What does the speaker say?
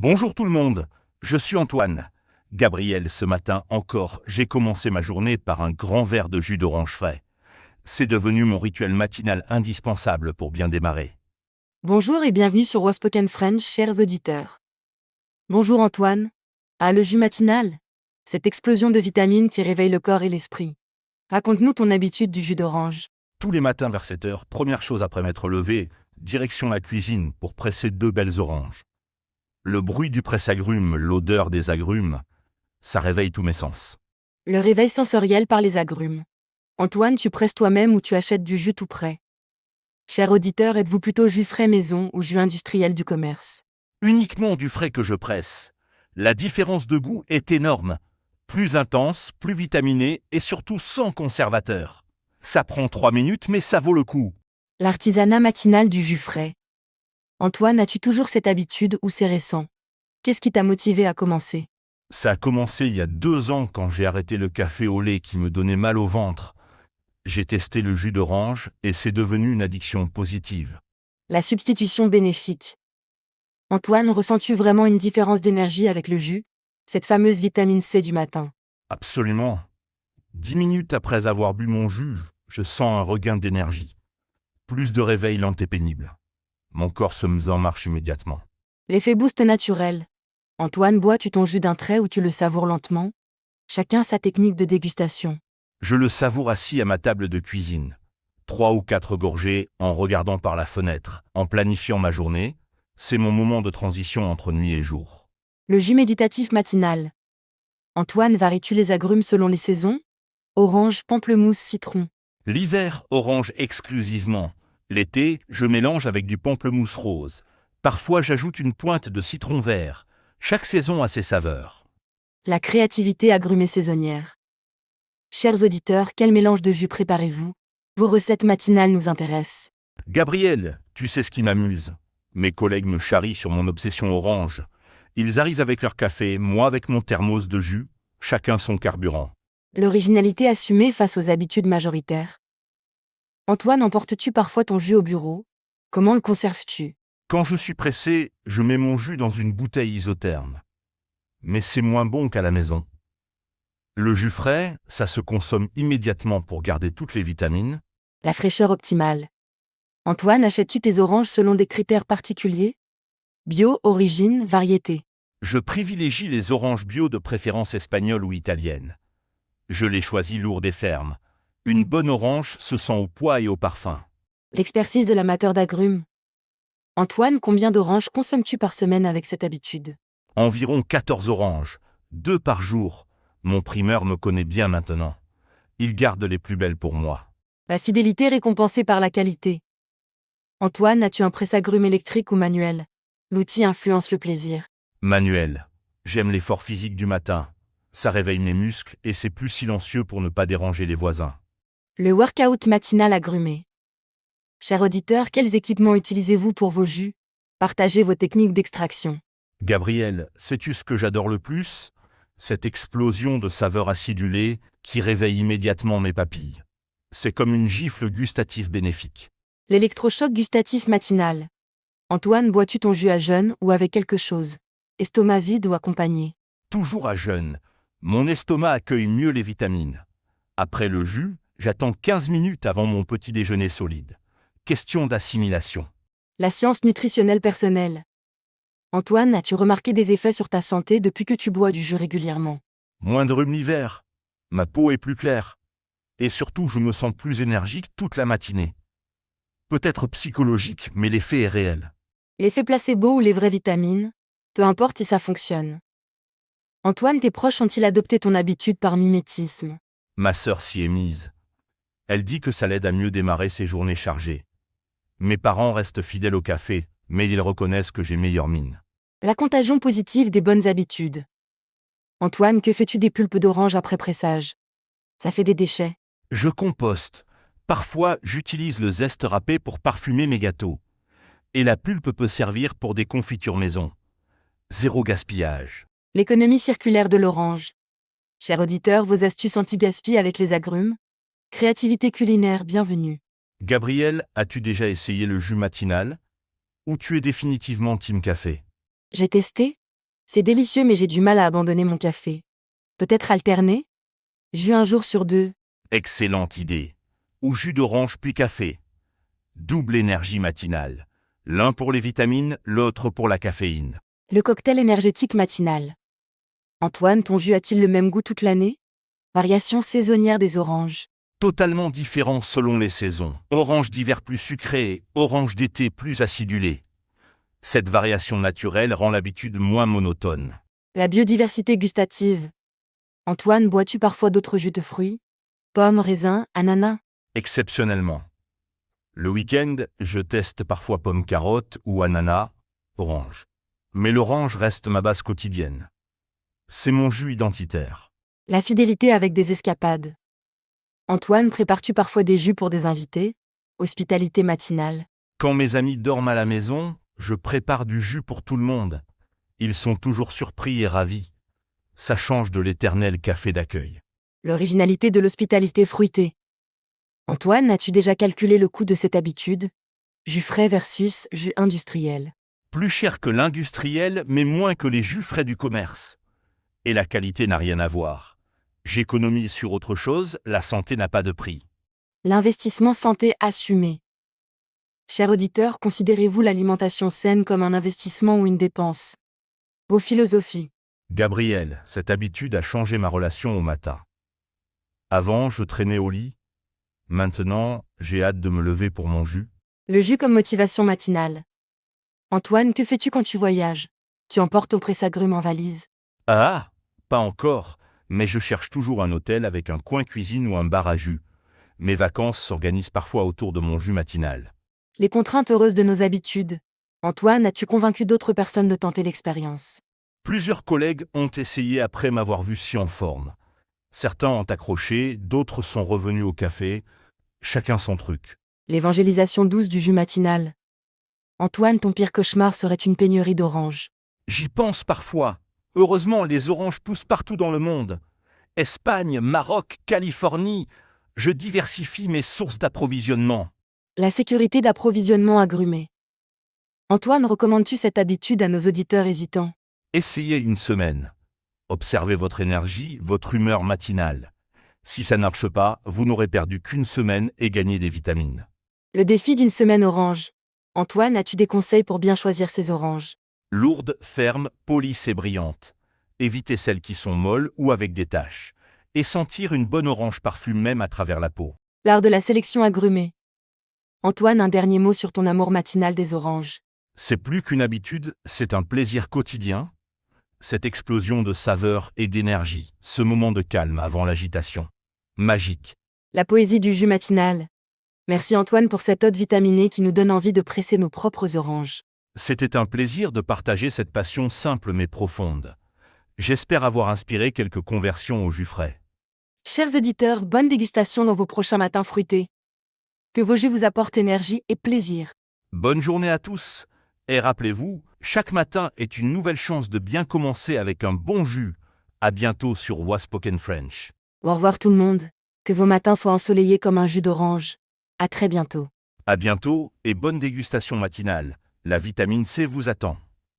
Bonjour tout le monde, je suis Antoine. Gabriel, ce matin encore, j'ai commencé ma journée par un grand verre de jus d'orange frais. C'est devenu mon rituel matinal indispensable pour bien démarrer. Bonjour et bienvenue sur Waspoken French, chers auditeurs. Bonjour Antoine. Ah, le jus matinal. Cette explosion de vitamines qui réveille le corps et l'esprit. Raconte-nous ton habitude du jus d'orange. Tous les matins vers 7 heures, première chose après m'être levé, direction la cuisine pour presser 2 belles oranges. Le bruit du presse-agrumes, l'odeur des agrumes, ça réveille tous mes sens. Le réveil sensoriel par les agrumes. Antoine, tu presses toi-même ou tu achètes du jus tout prêt? Cher auditeur, êtes-vous plutôt jus frais maison ou jus industriel du commerce? Uniquement du frais que je presse. La différence de goût est énorme. Plus intense, plus vitaminé et surtout sans conservateur. Ça prend 3 minutes mais ça vaut le coup. L'artisanat matinal du jus frais. Antoine, as-tu toujours cette habitude ou c'est récent? Qu'est-ce qui t'a motivé à commencer? Ça a commencé il y a 2 ans quand j'ai arrêté le café au lait qui me donnait mal au ventre. J'ai testé le jus d'orange et c'est devenu une addiction positive. La substitution bénéfique. Antoine, ressens-tu vraiment une différence d'énergie avec le jus? Cette fameuse vitamine C du matin. Absolument. 10 minutes après avoir bu mon jus, je sens un regain d'énergie. Plus de réveil lent et pénible. Mon corps se met en marche immédiatement. L'effet boost naturel. Antoine, bois-tu ton jus d'un trait ou tu le savoures lentement? Chacun sa technique de dégustation. Je le savoure assis à ma table de cuisine. 3 ou 4 gorgées en regardant par la fenêtre, en planifiant ma journée. C'est mon moment de transition entre nuit et jour. Le jus méditatif matinal. Antoine, varies-tu les agrumes selon les saisons? Orange, pamplemousse, citron. L'hiver, orange exclusivement. L'été, je mélange avec du pamplemousse rose. Parfois, j'ajoute une pointe de citron vert. Chaque saison a ses saveurs. La créativité agrumée saisonnière. Chers auditeurs, quel mélange de jus préparez-vous? Vos recettes matinales nous intéressent. Gabriel, tu sais ce qui m'amuse. Mes collègues me charrient sur mon obsession orange. Ils arrivent avec leur café, moi avec mon thermos de jus, chacun son carburant. L'originalité assumée face aux habitudes majoritaires. Antoine, emportes-tu parfois ton jus au bureau? Comment le conserves-tu? Quand je suis pressé, je mets mon jus dans une bouteille isotherme. Mais c'est moins bon qu'à la maison. Le jus frais, ça se consomme immédiatement pour garder toutes les vitamines. La fraîcheur optimale. Antoine, achètes-tu tes oranges selon des critères particuliers? Bio, origine, variété. Je privilégie les oranges bio de préférence espagnole ou italienne. Je les choisis lourdes et fermes. Une bonne orange se sent au poids et au parfum. L'expertise de l'amateur d'agrumes. Antoine, combien d'oranges consommes-tu par semaine avec cette habitude? Environ 14 oranges, 2 par jour. Mon primeur me connaît bien maintenant. Il garde les plus belles pour moi. La fidélité récompensée par la qualité. Antoine, as-tu un presse-agrumes électrique ou manuel? L'outil influence le plaisir. Manuel. J'aime l'effort physique du matin. Ça réveille mes muscles et c'est plus silencieux pour ne pas déranger les voisins. Le workout matinal agrumé. Chers auditeurs, quels équipements utilisez-vous pour vos jus? Partagez vos techniques d'extraction. Gabriel, sais-tu ce que j'adore le plus? Cette explosion de saveurs acidulées qui réveille immédiatement mes papilles. C'est comme une gifle gustative bénéfique. L'électrochoc gustatif matinal. Antoine, bois-tu ton jus à jeun ou avec quelque chose? Estomac vide ou accompagné? Toujours à jeun, mon estomac accueille mieux les vitamines. Après le jus, j'attends 15 minutes avant mon petit déjeuner solide. Question d'assimilation. La science nutritionnelle personnelle. Antoine, as-tu remarqué des effets sur ta santé depuis que tu bois du jus régulièrement? Moins de rhume l'hiver. Ma peau est plus claire. Et surtout, je me sens plus énergique toute la matinée. Peut-être psychologique, mais l'effet est réel. L'effet placebo ou les vraies vitamines? Peu importe si ça fonctionne. Antoine, tes proches ont-ils adopté ton habitude par mimétisme? Ma sœur s'y est mise. Elle dit que ça l'aide à mieux démarrer ses journées chargées. Mes parents restent fidèles au café, mais ils reconnaissent que j'ai meilleure mine. La contagion positive des bonnes habitudes. Antoine, que fais-tu des pulpes d'orange après pressage? Ça fait des déchets. Je composte. Parfois, j'utilise le zeste râpé pour parfumer mes gâteaux. Et la pulpe peut servir pour des confitures maison. Zéro gaspillage. L'économie circulaire de l'orange. Chers auditeurs, vos astuces anti-gaspi avec les agrumes? Créativité culinaire, bienvenue. Gabriel, as-tu déjà essayé le jus matinal? Ou tu es définitivement team café? J'ai testé, C'est délicieux mais j'ai du mal à abandonner mon café. Peut-être alterner? Jus un jour sur deux. Excellente idée. Ou jus d'orange puis café. Double énergie matinale. L'un pour les vitamines, l'autre pour la caféine. Le cocktail énergétique matinal. Antoine, ton jus a-t-il le même goût toute l'année? Variation saisonnière des oranges. Totalement différent selon les saisons. Orange d'hiver plus sucré, orange d'été plus acidulé. Cette variation naturelle rend l'habitude moins monotone. La biodiversité gustative. Antoine, bois-tu parfois d'autres jus de fruits? Pommes, raisins, ananas? Exceptionnellement. Le week-end, je teste parfois pomme carotte ou ananas, orange. Mais l'orange reste ma base quotidienne. C'est mon jus identitaire. La fidélité avec des escapades. Antoine, prépares-tu parfois des jus pour des invités? Hospitalité matinale. Quand mes amis dorment à la maison, je prépare du jus pour tout le monde. Ils sont toujours surpris et ravis. Ça change de l'éternel café d'accueil. L'originalité de l'hospitalité fruitée. Antoine, as-tu déjà calculé le coût de cette habitude? Jus frais versus jus industriel. Plus cher que l'industriel, mais moins que les jus frais du commerce. Et la qualité n'a rien à voir. J'économise sur autre chose, la santé n'a pas de prix. L'investissement santé assumé. Chers auditeurs, considérez-vous l'alimentation saine comme un investissement ou une dépense? Vos philosophies. Gabriel, cette habitude a changé ma relation au matin. Avant, je traînais au lit. Maintenant, j'ai hâte de me lever pour mon jus. Le jus comme motivation matinale. Antoine, que fais-tu quand tu voyages? Tu emportes ton presse-agrumes en valise? Ah, pas encore, mais je cherche toujours un hôtel avec un coin cuisine ou un bar à jus. Mes vacances s'organisent parfois autour de mon jus matinal. Les contraintes heureuses de nos habitudes. Antoine, as-tu convaincu d'autres personnes de tenter l'expérience? Plusieurs collègues ont essayé après m'avoir vu si en forme. Certains ont accroché, d'autres sont revenus au café. Chacun son truc. L'évangélisation douce du jus matinal. Antoine, ton pire cauchemar serait une pénurie d'oranges. J'y pense parfois. Heureusement, les oranges poussent partout dans le monde. Espagne, Maroc, Californie. Je diversifie mes sources d'approvisionnement. La sécurité d'approvisionnement agrumé. Antoine, recommandes-tu cette habitude à nos auditeurs hésitants? Essayez une semaine. Observez votre énergie, votre humeur matinale. Si ça ne marche pas, vous n'aurez perdu qu'une semaine et gagné des vitamines. Le défi d'une semaine orange. Antoine, as-tu des conseils pour bien choisir ces oranges? Lourdes, fermes, polies et brillantes. Évitez celles qui sont molles ou avec des taches. Et sentir une bonne orange parfum même à travers la peau. L'art de la sélection agrumée. Antoine, un dernier mot sur ton amour matinal des oranges. C'est plus qu'une habitude, c'est un plaisir quotidien. Cette explosion de saveurs et d'énergie, ce moment de calme avant l'agitation. Magique. La poésie du jus matinal. Merci Antoine pour cette ode vitaminée qui nous donne envie de presser nos propres oranges. C'était un plaisir de partager cette passion simple mais profonde. J'espère avoir inspiré quelques conversions au jus frais. Chers auditeurs, bonne dégustation dans vos prochains matins fruités. Que vos jus vous apportent énergie et plaisir. Bonne journée à tous. Et rappelez-vous, chaque matin est une nouvelle chance de bien commencer avec un bon jus. À bientôt sur Waspoken French. Au revoir tout le monde. Que vos matins soient ensoleillés comme un jus d'orange. À très bientôt. À bientôt et bonne dégustation matinale. La vitamine C vous attend.